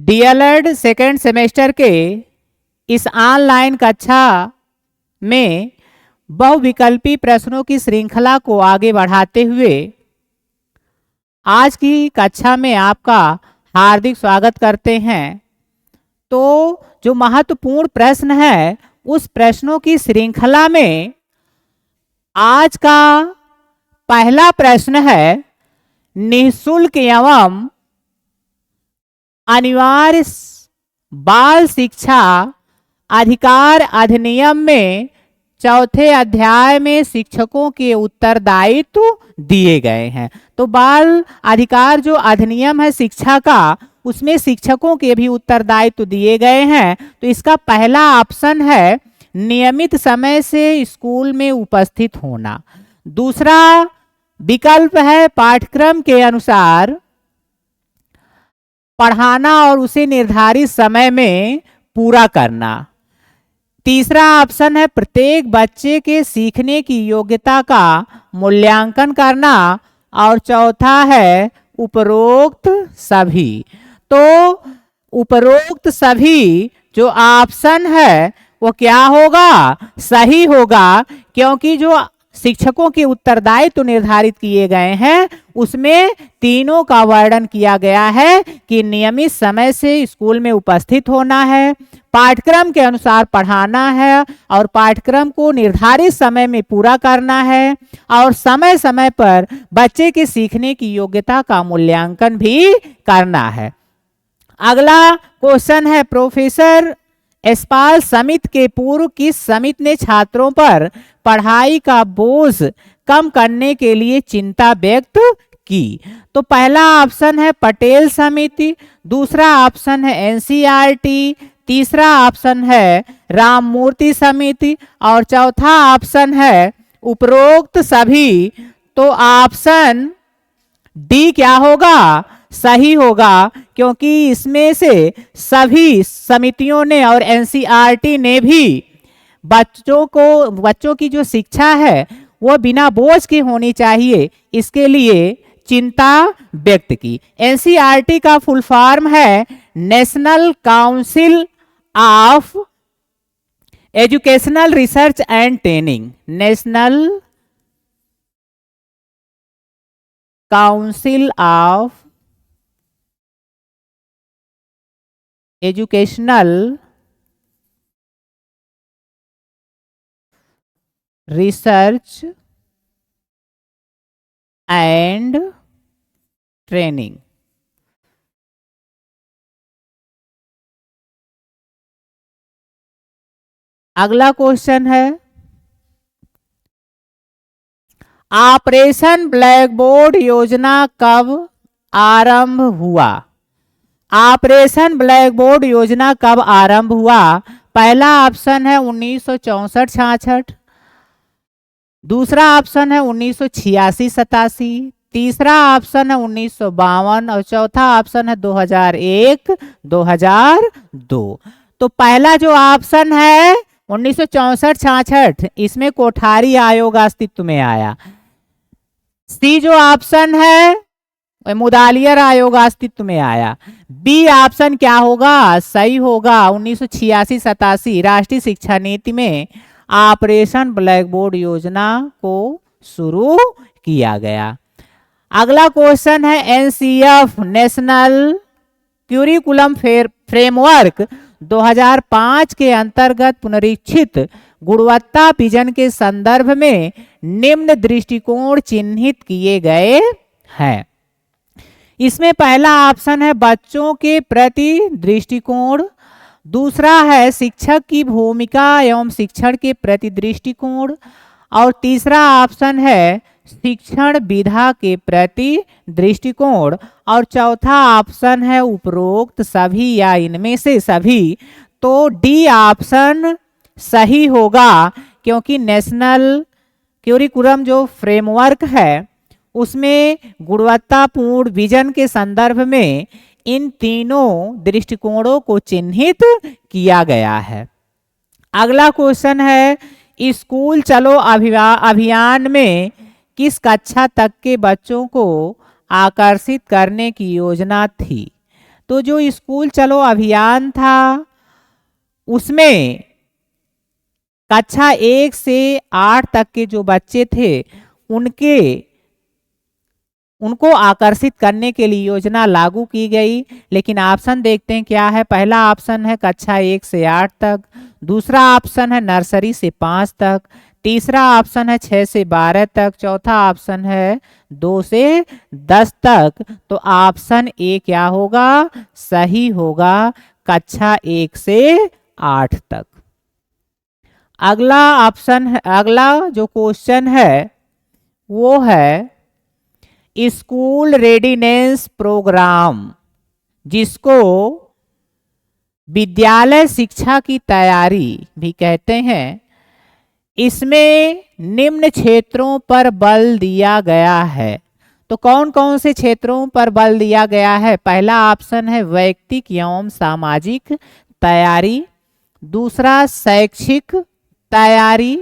DElEd second semester के इस online कक्षा में बहुविकल्पी प्रश्नों की श्रृंखला को आगे बढ़ाते हुए आज की कक्षा में आपका हार्दिक स्वागत करते हैं। तो जो महत्वपूर्ण प्रश्न है उस प्रश्नों की श्रृंखला में आज का पहला प्रश्न है निःशुल्क एवं अनिवार्य बाल शिक्षा अधिकार अधिनियम में चौथे अध्याय में शिक्षकों के उत्तरदायित्व दिए गए हैं। तो बाल अधिकार जो अधिनियम है शिक्षा का, उसमें शिक्षकों के भी उत्तरदायित्व दिए गए हैं। तो इसका पहला ऑप्शन है नियमित समय से स्कूल में उपस्थित होना। दूसरा विकल्प है पाठ्यक्रम के अनुसार पढ़ाना और उसे निर्धारित समय में पूरा करना। तीसरा ऑप्शन है प्रत्येक बच्चे के सीखने की योग्यता का मूल्यांकन करना। और चौथा है उपरोक्त सभी। तो उपरोक्त सभी जो ऑप्शन है वो क्या होगा, सही होगा, क्योंकि जो शिक्षकों के उत्तरदायित्व निर्धारित किए गए हैं उसमें तीनों का वर्णन किया गया है कि नियमित समय से स्कूल में उपस्थित होना है, पाठ्यक्रम के अनुसार पढ़ाना है और पाठ्यक्रम को निर्धारित समय में पूरा करना है और समय समय पर बच्चे के सीखने की योग्यता का मूल्यांकन भी करना है। अगला क्वेश्चन है प्रोफेसर यशपाल समिति के पूर्व किस समिति ने छात्रों पर पढ़ाई का बोझ कम करने के लिए चिंता व्यक्त की। तो पहला ऑप्शन है पटेल समिति, दूसरा ऑप्शन है एनसीईआरटी, तीसरा ऑप्शन है राममूर्ति समिति और चौथा ऑप्शन है उपरोक्त सभी। तो ऑप्शन डी क्या होगा, सही होगा, क्योंकि इसमें से सभी समितियों ने और एनसीईआरटी ने भी बच्चों की जो शिक्षा है वो बिना बोझ की होनी चाहिए, इसके लिए चिंता व्यक्त की। एनसीईआरटी का फुल फॉर्म है national council of educational research and training. National council of educational research and training. अगला क्वेश्चन है ऑपरेशन ब्लैक बोर्ड योजना कब आरंभ हुआ। ऑपरेशन ब्लैक बोर्ड योजना कब आरंभ हुआ। पहला ऑप्शन है 1964-66, दूसरा ऑप्शन है 1986-87, तीसरा ऑप्शन है 1952 और चौथा ऑप्शन है 2001-2002। तो पहला जो ऑप्शन है 1964-66, इसमें कोठारी आयोग अस्तित्व में आया। सी जो ऑप्शन है मुदालियर आयोग अस्तित्व में आया। बी ऑप्शन क्या होगा, सही होगा, 1986-87 राष्ट्रीय शिक्षा नीति में ऑपरेशन ब्लैक बोर्ड योजना को शुरू किया गया। अगला क्वेश्चन है एनसीएफ नेशनल क्यूरिकुलम फ्रेमवर्क 2005 के अंतर्गत पुनरीक्षित गुणवत्ता विजन के संदर्भ में निम्न दृष्टिकोण चिन्हित किए गए हैं। इसमें पहला ऑप्शन है बच्चों के प्रति दृष्टिकोण, दूसरा है शिक्षक की भूमिका एवं शिक्षण के प्रति दृष्टिकोण और तीसरा ऑप्शन है शिक्षण विधा के प्रति दृष्टिकोण और चौथा ऑप्शन है उपरोक्त सभी या इनमें से सभी। तो डी ऑप्शन सही होगा, क्योंकि नेशनल क्यूरिकुलम जो फ्रेमवर्क है उसमें गुणवत्तापूर्ण विजन के संदर्भ में इन तीनों दृष्टिकोणों को चिन्हित किया गया है। अगला क्वेश्चन है स्कूल चलो अभियान में किस कक्षा तक के बच्चों को आकर्षित करने की योजना थी। तो जो स्कूल चलो अभियान था उसमें कक्षा 1 से 8 तक के जो बच्चे थे उनको आकर्षित करने के लिए योजना लागू की गई। लेकिन ऑप्शन देखते हैं क्या है। पहला ऑप्शन है कक्षा 1 से 8 तक, दूसरा ऑप्शन है नर्सरी से 5 तक, तीसरा ऑप्शन है 6 से 12 तक, चौथा ऑप्शन है 2 से 10 तक। तो ऑप्शन ए क्या होगा? सही होगा, कक्षा 1 से 8 तक। अगला जो क्वेश्चन है वो है स्कूल रेडीनेस प्रोग्राम, जिसको विद्यालय शिक्षा की तैयारी भी कहते हैं। इसमें निम्न क्षेत्रों पर बल दिया गया है। तो कौन कौन से क्षेत्रों पर बल दिया गया है? पहला ऑप्शन है वैयक्तिक एवं सामाजिक तैयारी, दूसरा शैक्षिक तैयारी,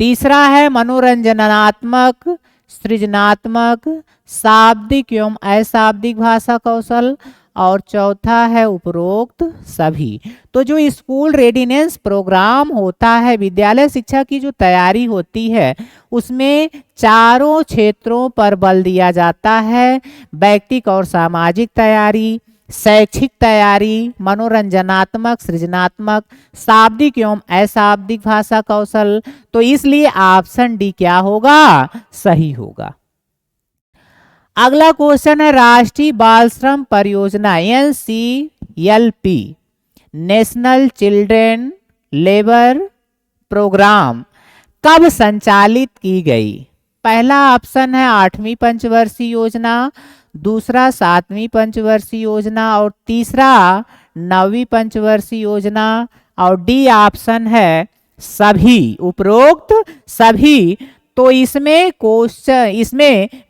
तीसरा है मनोरंजनात्मक सृजनात्मक शाब्दिक एवं अशाब्दिक भाषा कौशल, और चौथा है उपरोक्त सभी। तो जो स्कूल रेडीनेस प्रोग्राम होता है, विद्यालय शिक्षा की जो तैयारी होती है, उसमें चारों क्षेत्रों पर बल दिया जाता है। वैयक्तिक और सामाजिक तैयारी, शैक्षिक तैयारी, मनोरंजनात्मक सृजनात्मक, शाब्दिक एवं अशाब्दिक भाषा कौशल। तो इसलिए ऑप्शन डी क्या होगा? सही होगा। अगला क्वेश्चन है राष्ट्रीय बाल श्रम परियोजना NCLP national children labour programme कब संचालित की गई? पहला ऑप्शन है 8वीं पंचवर्षीय योजना, दूसरा 7वीं पंचवर्षीय योजना, और तीसरा 9वीं पंचवर्षीय योजना, और डी ऑप्शन है सभी, उपरोक्त सभी। तो इसमें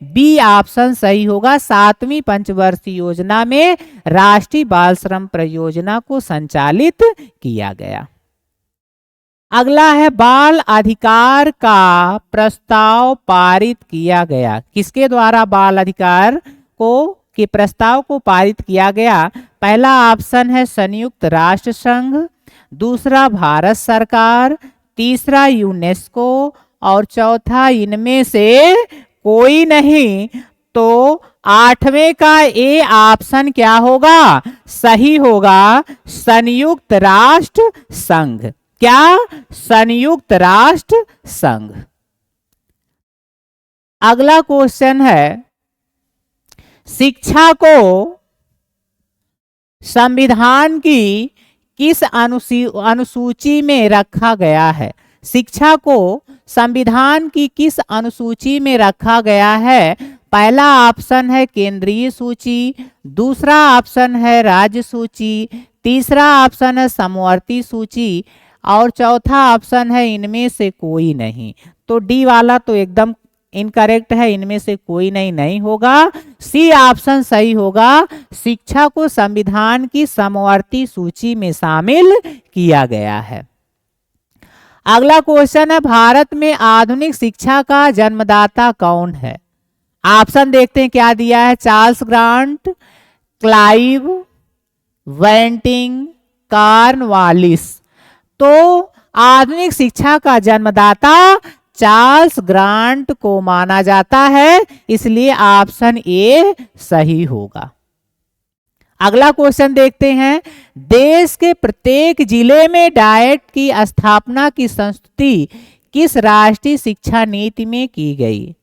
बी ऑप्शन सही होगा। 7वीं पंचवर्षीय योजना में राष्ट्रीय बाल श्रम परियोजना को संचालित किया गया। अगला है बाल अधिकार का प्रस्ताव पारित किया गया। किसके द्वारा बाल अधिकार के प्रस्ताव को पारित किया गया? पहला ऑप्शन है संयुक्त राष्ट्र संघ, दूसरा भारत सरकार, तीसरा यूनेस्को, और चौथा इनमें से कोई नहीं। तो 8वें का ए ऑप्शन क्या होगा? सही होगा, संयुक्त राष्ट्र संघ। क्या? संयुक्त राष्ट्र संघ। अगला क्वेश्चन है शिक्षा को संविधान की किस अनुसूची में रखा गया है? शिक्षा को संविधान की किस अनुसूची में रखा गया है? पहला ऑप्शन है केंद्रीय सूची, दूसरा ऑप्शन है राज्य सूची, तीसरा ऑप्शन है समवर्ती सूची, और चौथा ऑप्शन है इनमें से कोई नहीं। तो डी वाला तो एकदम इनकरेक्ट है, इनमें से कोई नहीं होगा। सी ऑप्शन सही होगा, शिक्षा को संविधान की समवर्ती सूची में शामिल किया गया है। अगला क्वेश्चन है भारत में आधुनिक शिक्षा का जन्मदाता कौन है? ऑप्शन देखते हैं क्या दिया है। चार्ल्स ग्रांट, क्लाइव, वेंटिंग, कॉर्नवालिस। तो आधुनिक शिक्षा का जन्मदाता चार्ल्स ग्रांट को माना जाता है, इसलिए ऑप्शन ए सही होगा। अगला क्वेश्चन देखते हैं देश के प्रत्येक जिले में डाइट की स्थापना की संस्तुति किस राष्ट्रीय शिक्षा नीति में की गई?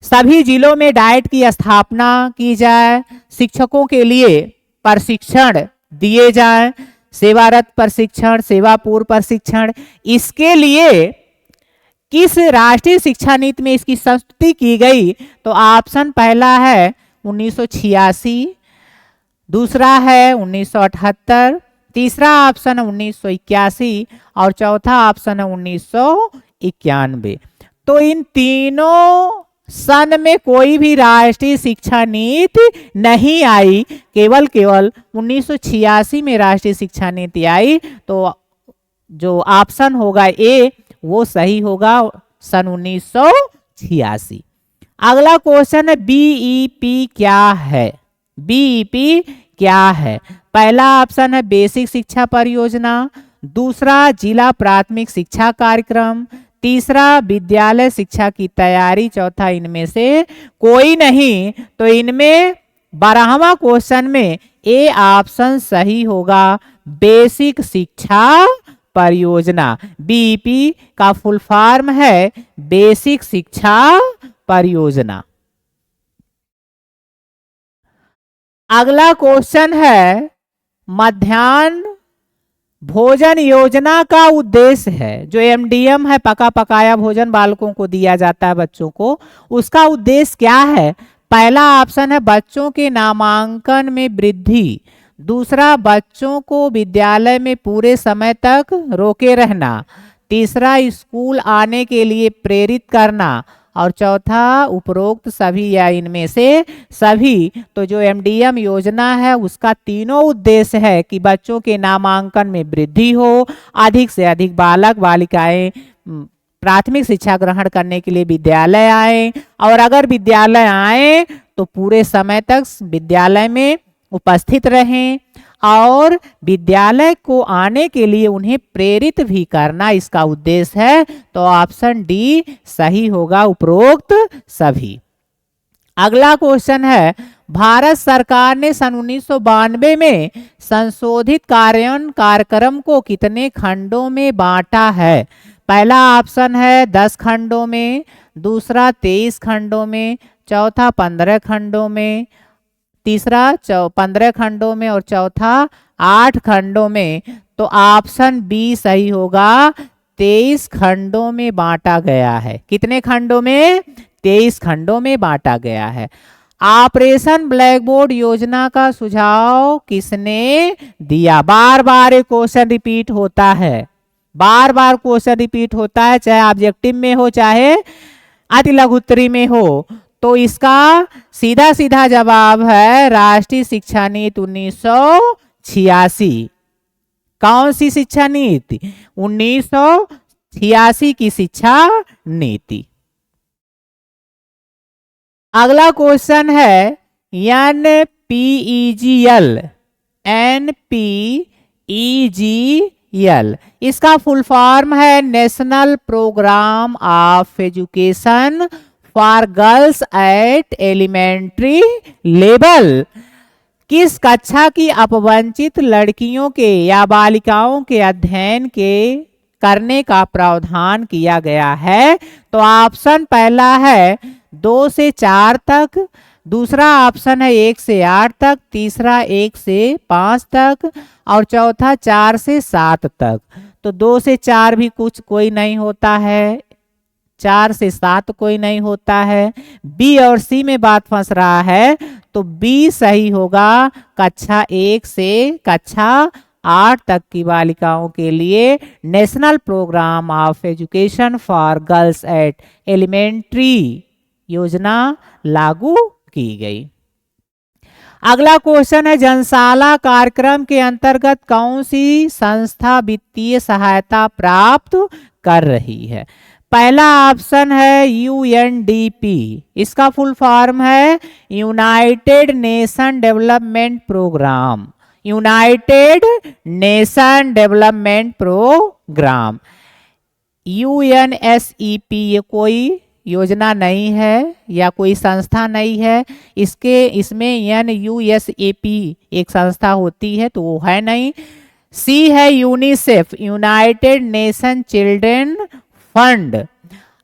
सभी जिलों में डाइट की स्थापना की जाए, शिक्षकों के लिए प्रशिक्षण दिए जाए, सेवारत प्रशिक्षण, सेवा पूर्व प्रशिक्षण, इसके लिए किस राष्ट्रीय शिक्षा नीति में इसकी संस्तुति की गई? तो ऑप्शन पहला है 1986, दूसरा है 1978, तीसरा ऑप्शन है 1981, और चौथा ऑप्शन है 1991। तो इन तीनों सन में कोई भी राष्ट्रीय शिक्षा नीति नहीं आई, केवल 1986 में राष्ट्रीय शिक्षा नीति आई। तो जो ऑप्शन होगा ए वो सही होगा, सन 1986। अगला क्वेश्चन है बीईपी क्या है? बीईपी क्या है? पहला ऑप्शन है बेसिक शिक्षा परियोजना, दूसरा जिला प्राथमिक शिक्षा कार्यक्रम, तीसरा विद्यालय शिक्षा की तैयारी, चौथा इनमें से कोई नहीं। तो इनमें 12वां क्वेश्चन में ए ऑप्शन सही होगा, बेसिक शिक्षा परियोजना। बीईपी का फुल फॉर्म है बेसिक शिक्षा परियोजना। अगला क्वेश्चन है मध्याह्न भोजन योजना का उद्देश्य है, जो एमडीएम है, पका पकाया भोजन बालकों को दिया जाता है बच्चों को, उसका उद्देश्य क्या है? पहला ऑप्शन है बच्चों के नामांकन में वृद्धि, दूसरा बच्चों को विद्यालय में पूरे समय तक रोके रहना, तीसरा स्कूल आने के लिए प्रेरित करना, और चौथा उपरोक्त सभी या इनमें से सभी। तो जो एमडीएम योजना है उसका तीनों उद्देश्य है कि बच्चों के नामांकन में वृद्धि हो, अधिक से अधिक बालक बालिकाएं प्राथमिक शिक्षा ग्रहण करने के लिए विद्यालय आए, और अगर विद्यालय आए तो पूरे समय तक विद्यालय में उपस्थित रहें, और विद्यालय को आने के लिए उन्हें प्रेरित भी करना इसका उद्देश्य है। तो ऑप्शन डी सही होगा, उपरोक्त सभी। अगला क्वेश्चन है भारत सरकार ने सन 1992 में संशोधित कार्यान्वयन कार्यक्रम को कितने खंडों में बांटा है? पहला ऑप्शन है 10 खंडों में, दूसरा 23 खंडों में, चौथा 15 खंडों में, तीसरा 15 खंडों में, और चौथा 8 खंडों में। तो ऑप्शन बी सही होगा, 23 खंडों में बांटा गया है। कितने खंडों में? 23 खंडों में बांटा गया है। ऑपरेशन ब्लैक बोर्ड योजना का सुझाव किसने दिया? बार बार ये क्वेश्चन रिपीट होता है, बार बार क्वेश्चन रिपीट होता है, चाहे ऑब्जेक्टिव में हो चाहे अति लघुत्तरी में हो। तो इसका सीधा सीधा जवाब है राष्ट्रीय शिक्षा नीति 1986। कौन सी शिक्षा नीति? 1986 की शिक्षा नीति। अगला क्वेश्चन है NPEGL। NPEGL इसका फुल फॉर्म है national programme of education for girls at elementary level. किस कक्षा की अपवंचित लड़कियों के या बालिकाओं के अध्ययन के करने का प्रावधान किया गया है? तो ऑप्शन पहला है 2 से 4 तक, दूसरा ऑप्शन है 1 से 8 तक, तीसरा 1 से 5 तक, और चौथा 4 से 7 तक। तो 2 से 4 भी कोई नहीं होता है, 4 से 7 कोई नहीं होता है, बी और सी में बात फंस रहा है। तो बी सही होगा, कक्षा 1 से कक्षा 8 तक की बालिकाओं के लिए national programme of education for girls at elementary योजना लागू की गई। अगला क्वेश्चन है जनसाला कार्यक्रम के अंतर्गत कौन सी संस्था वित्तीय सहायता प्राप्त कर रही है? पहला ऑप्शन है यूएनडीपी, इसका फुल फॉर्म है United Nation development programme. United Nation development programme. UNSEP ये कोई योजना नहीं है या कोई संस्था नहीं है, इसमें एनयूएसएपी एक संस्था होती है तो वो है नहीं। सी है UNICEF, United nation children fund,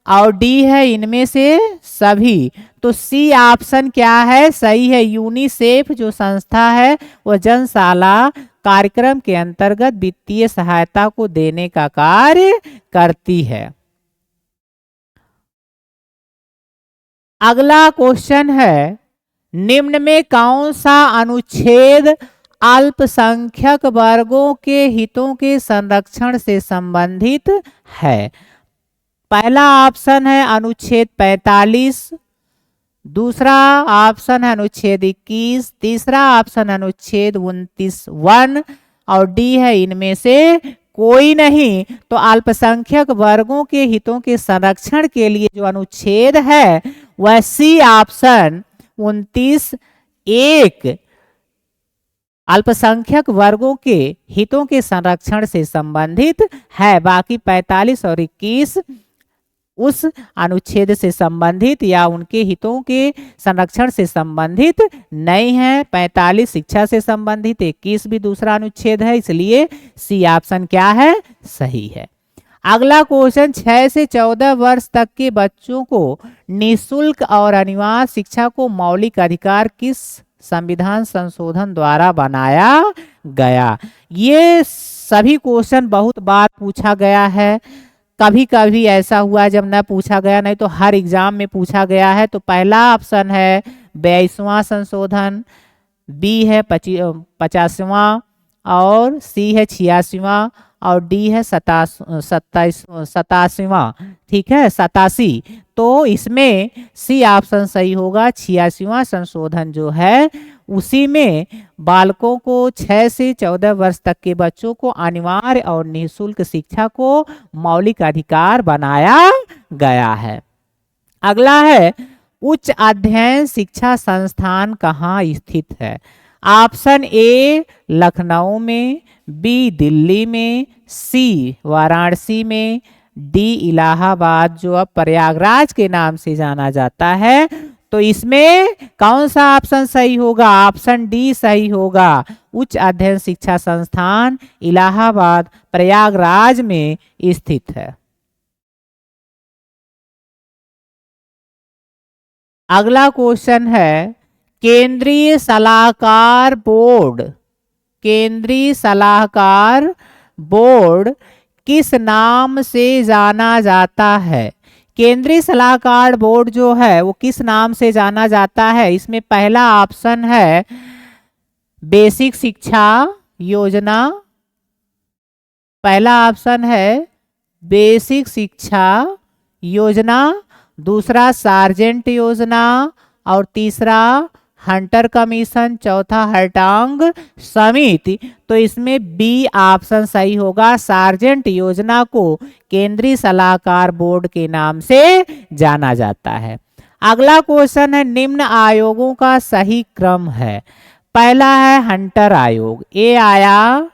और डी है इनमें से सभी। तो सी ऑप्शन क्या है? सही है, यूनिसेफ जो संस्था है वह जनसाला कार्यक्रम के अंतर्गत वित्तीय सहायता को देने का कार्य करती है। अगला क्वेश्चन है निम्न में कौन सा अनुच्छेद अल्पसंख्यक वर्गों के हितों के संरक्षण से संबंधित है? पहला ऑप्शन है अनुच्छेद 45, दूसरा ऑप्शन है अनुच्छेद 21, तीसरा ऑप्शन अनुच्छेद 29(1), और डी है इनमें से कोई नहीं। तो अल्पसंख्यक वर्गों के हितों के संरक्षण के लिए जो अनुच्छेद है वह सी ऑप्शन 29 एक अल्पसंख्यक वर्गों के हितों के संरक्षण से संबंधित है, बाकी 45 और 21 उस अनुच्छेद से संबंधित या उनके हितों के संरक्षण से संबंधित नहीं है। 45 शिक्षा से संबंधित, 21 भी दूसरा अनुच्छेद है, इसलिए सी ऑप्शन क्या है, सही है। अगला क्वेश्चन, 6 से 14 वर्ष तक के बच्चों को निःशुल्क और अनिवार्य शिक्षा को मौलिक अधिकार किस संविधान संशोधन द्वारा बनाया गया? ये सभी क्वेश्चन बहुत बार पूछा गया है, कभी कभी ऐसा हुआ जब न पूछा गया, नहीं तो हर एग्जाम में पूछा गया है। तो पहला ऑप्शन है 22वां संशोधन, बी है 50वां, और सी है 86वां, और डी है 87वां। ठीक है, 87। तो इसमें सी ऑप्शन सही होगा। 86वां संशोधन जो है उसी में बालकों को 6 से 14 वर्ष तक के बच्चों को अनिवार्य और निःशुल्क शिक्षा को मौलिक अधिकार बनाया गया है। अगला है, उच्च अध्ययन शिक्षा संस्थान कहाँ स्थित है? ऑप्शन ए लखनऊ में, बी दिल्ली में, सी वाराणसी में, डी इलाहाबाद जो अब प्रयागराज के नाम से जाना जाता है। तो इसमें कौन सा ऑप्शन सही होगा? ऑप्शन डी सही होगा। उच्च अध्ययन शिक्षा संस्थान इलाहाबाद प्रयागराज में स्थित है। अगला क्वेश्चन है, केंद्रीय सलाहकार बोर्ड, केंद्रीय सलाहकार बोर्ड किस नाम से जाना जाता है? केंद्रीय सलाहकार बोर्ड जो है वो किस नाम से जाना जाता है? इसमें पहला ऑप्शन है बेसिक शिक्षा योजना, पहला ऑप्शन है बेसिक शिक्षा योजना, दूसरा सार्जेंट योजना, और तीसरा हंटर कमीशन, चौथा हर्टांग समिति। तो इसमें बी ऑप्शन सही होगा। सार्जेंट योजना को केंद्रीय सलाहकार बोर्ड के नाम से जाना जाता है। अगला क्वेश्चन है, निम्न आयोगों का सही क्रम है? पहला है हंटर आयोग, ये आया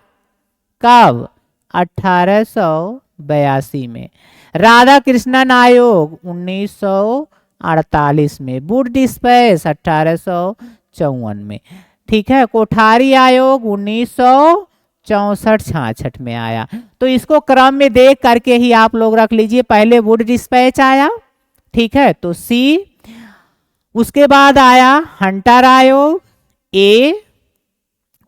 कब? 1882 में। राधा कृष्णन आयोग 1948 में। वुड डिस्पैच 1854 में। ठीक है, कोठारी आयोग 1964-66 में आया। तो इसको क्रम में देख करके ही आप लोग रख लीजिए। पहले वुड डिस्पैच आया, ठीक है, तो सी, उसके बाद आया हंटर आयोग ए,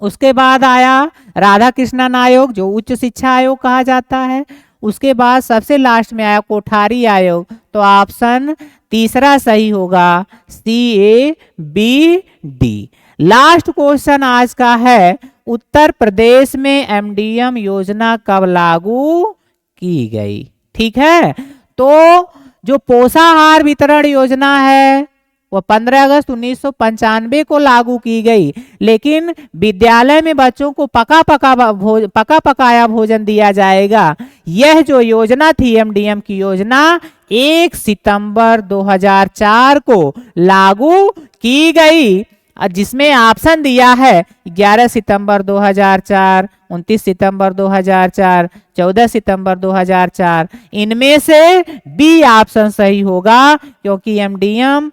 उसके बाद आया राधा कृष्णन आयोग जो उच्च शिक्षा आयोग कहा जाता है, उसके बाद सबसे लास्ट में आया कोठारी आयोग। तो ऑप्शन तीसरा सही होगा, C A B D. Last question आज का है, उत्तर प्रदेश में एमडीएम योजना कब लागू की गई? ठीक है, तो जो पोषाहार वितरण योजना है वो 15 अगस्त 1995 को लागू की गई, लेकिन विद्यालय में बच्चों को पका पकाया भोजन दिया जाएगा। यह जो योजना थी एमडीएम की योजना 1 सितंबर 2004 को लागू की गई, जिसमें ऑप्शन दिया है 11 सितंबर 2004, 29 सितंबर 2004, 14 सितंबर 2004। इनमें से बी ऑप्शन सही होगा, क्योंकि एमडीएम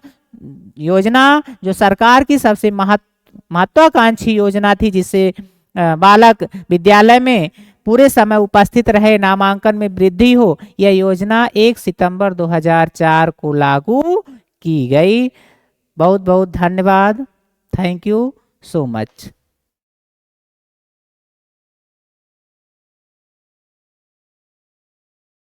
योजना जो सरकार की सबसे महत्वाकांक्षी योजना थी, जिससे बालक विद्यालय में पूरे समय उपस्थित रहे, नामांकन में वृद्धि हो, यह योजना 1 सितंबर 2004 को लागू की गई। बहुत बहुत धन्यवाद। Thank you so much.